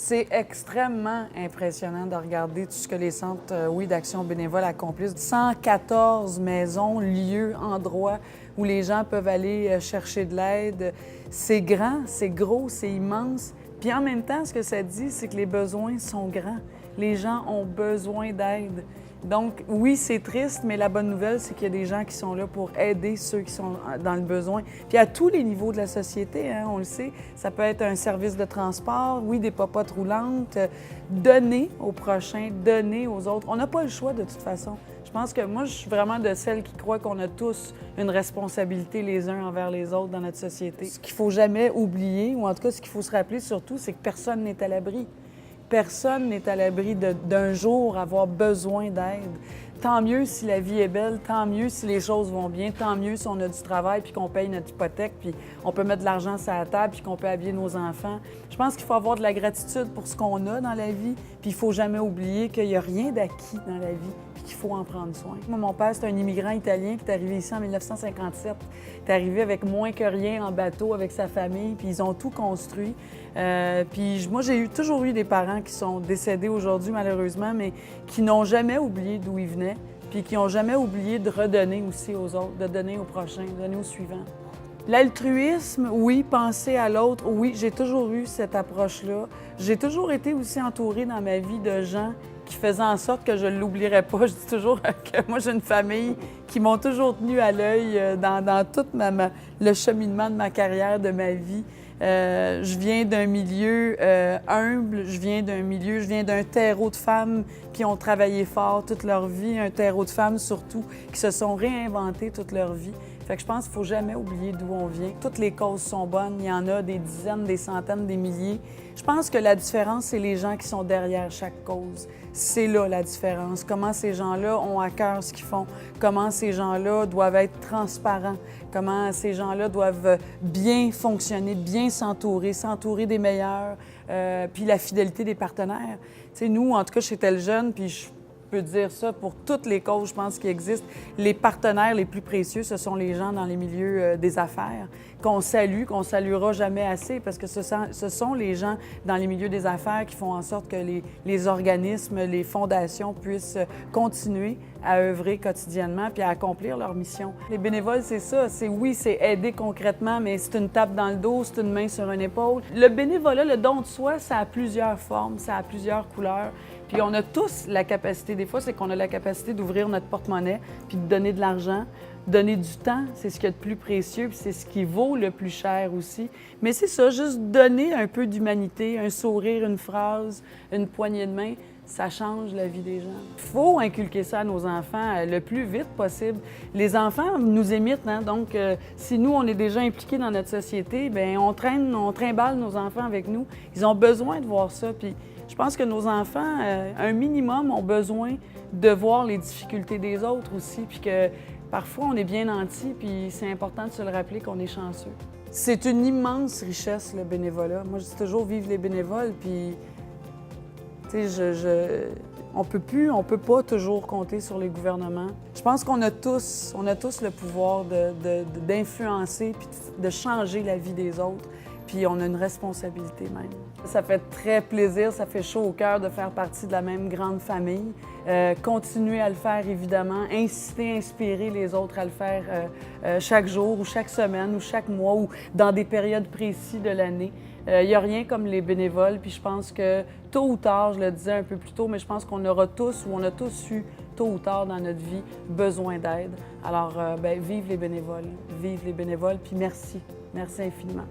C'est extrêmement impressionnant de regarder tout ce que les centres, d'action bénévole accomplissent. 114 maisons, lieux, endroits où les gens peuvent aller chercher de l'aide. C'est grand, c'est gros, c'est immense. Puis en même temps, ce que ça dit, c'est que les besoins sont grands. Les gens ont besoin d'aide. Donc, oui, c'est triste, mais la bonne nouvelle, c'est qu'il y a des gens qui sont là pour aider ceux qui sont dans le besoin. Puis à tous les niveaux de la société, hein, on le sait, ça peut être un service de transport, oui, des popotes roulantes, donner aux prochains, donner aux autres. On n'a pas le choix de toute façon. Je pense que moi, je suis vraiment de celles qui croient qu'on a tous une responsabilité les uns envers les autres dans notre société. Ce qu'il ne faut jamais oublier, ou en tout cas ce qu'il faut se rappeler surtout, c'est que personne n'est à l'abri. Personne n'est à l'abri d'un jour avoir besoin d'aide. Tant mieux si la vie est belle, tant mieux si les choses vont bien, tant mieux si on a du travail puis qu'on paye notre hypothèque puis on peut mettre de l'argent sur la table puis qu'on peut habiller nos enfants. Je pense qu'il faut avoir de la gratitude pour ce qu'on a dans la vie puis il faut jamais oublier qu'il n'y a rien d'acquis dans la vie puis qu'il faut en prendre soin. Moi, mon père, c'est un immigrant italien qui est arrivé ici en 1957. Il est arrivé avec moins que rien en bateau avec sa famille puis ils ont tout construit. Puis moi, j'ai toujours eu des parents qui sont décédés aujourd'hui, malheureusement, mais qui n'ont jamais oublié d'où ils venaient, puis qui n'ont jamais oublié de redonner aussi aux autres, de donner aux prochains, de donner aux suivants. L'altruisme, oui, penser à l'autre, oui, j'ai toujours eu cette approche-là. J'ai toujours été aussi entourée dans ma vie de gens qui faisaient en sorte que je ne l'oublierais pas. Je dis toujours que moi, j'ai une famille qui m'ont toujours tenue à l'œil dans tout le cheminement de ma carrière, de ma vie. Je viens d'un milieu humble, je viens d'un terreau de femmes qui ont travaillé fort toute leur vie, un terreau de femmes surtout qui se sont réinventées toute leur vie. Fait que je pense qu'il ne faut jamais oublier d'où on vient. Toutes les causes sont bonnes, il y en a des dizaines, des centaines, des milliers. Je pense que la différence, c'est les gens qui sont derrière chaque cause. C'est là la différence. Comment ces gens-là ont à cœur ce qu'ils font, comment ces gens-là doivent être transparents, comment ces gens-là doivent bien fonctionner, bien s'entourer des meilleurs, puis la fidélité des partenaires. Tu sais, nous, en tout cas, chez Tel Jeune, puis je peux dire ça pour toutes les causes, je pense, qui existent. Les partenaires les plus précieux, ce sont les gens dans les milieux des affaires, qu'on salue, qu'on saluera jamais assez, parce que ce sont les gens dans les milieux des affaires qui font en sorte que les organismes, les fondations puissent continuer à œuvrer quotidiennement puis à accomplir leur mission. Les bénévoles, c'est ça. C'est aider concrètement, mais c'est une tape dans le dos, c'est une main sur une épaule. Le bénévolat, le don de soi, ça a plusieurs formes, ça a plusieurs couleurs. Puis on a tous la capacité, des fois, c'est qu'on a la capacité d'ouvrir notre porte-monnaie puis de donner de l'argent. Donner du temps, c'est ce qu'il y a de plus précieux, puis c'est ce qui vaut le plus cher aussi. Mais c'est ça, juste donner un peu d'humanité, un sourire, une phrase, une poignée de main, ça change la vie des gens. Il faut inculquer ça à nos enfants le plus vite possible. Les enfants nous imitent, hein? Donc si nous, on est déjà impliqués dans notre société, bien, on trimballe nos enfants avec nous. Ils ont besoin de voir ça, puis je pense que nos enfants, un minimum, ont besoin de voir les difficultés des autres aussi, puis que parfois, on est bien nantis, puis c'est important de se le rappeler qu'on est chanceux. C'est une immense richesse, le bénévolat. Moi, je dis toujours « vive les bénévoles », puis tu sais, on peut pas toujours compter sur les gouvernements. Je pense qu'on a tous le pouvoir d'influencer puis de changer la vie des autres, puis on a une responsabilité même. Ça fait très plaisir, ça fait chaud au cœur de faire partie de la même grande famille. Continuer à le faire, évidemment, inciter, inspirer les autres à le faire chaque jour ou chaque semaine ou chaque mois ou dans des périodes précises de l'année. Il n'y a rien comme les bénévoles, puis je pense que tôt ou tard, je le disais un peu plus tôt, mais je pense qu'on aura tous ou on a tous eu tôt ou tard dans notre vie besoin d'aide. Alors, vive les bénévoles, puis merci. Merci infiniment.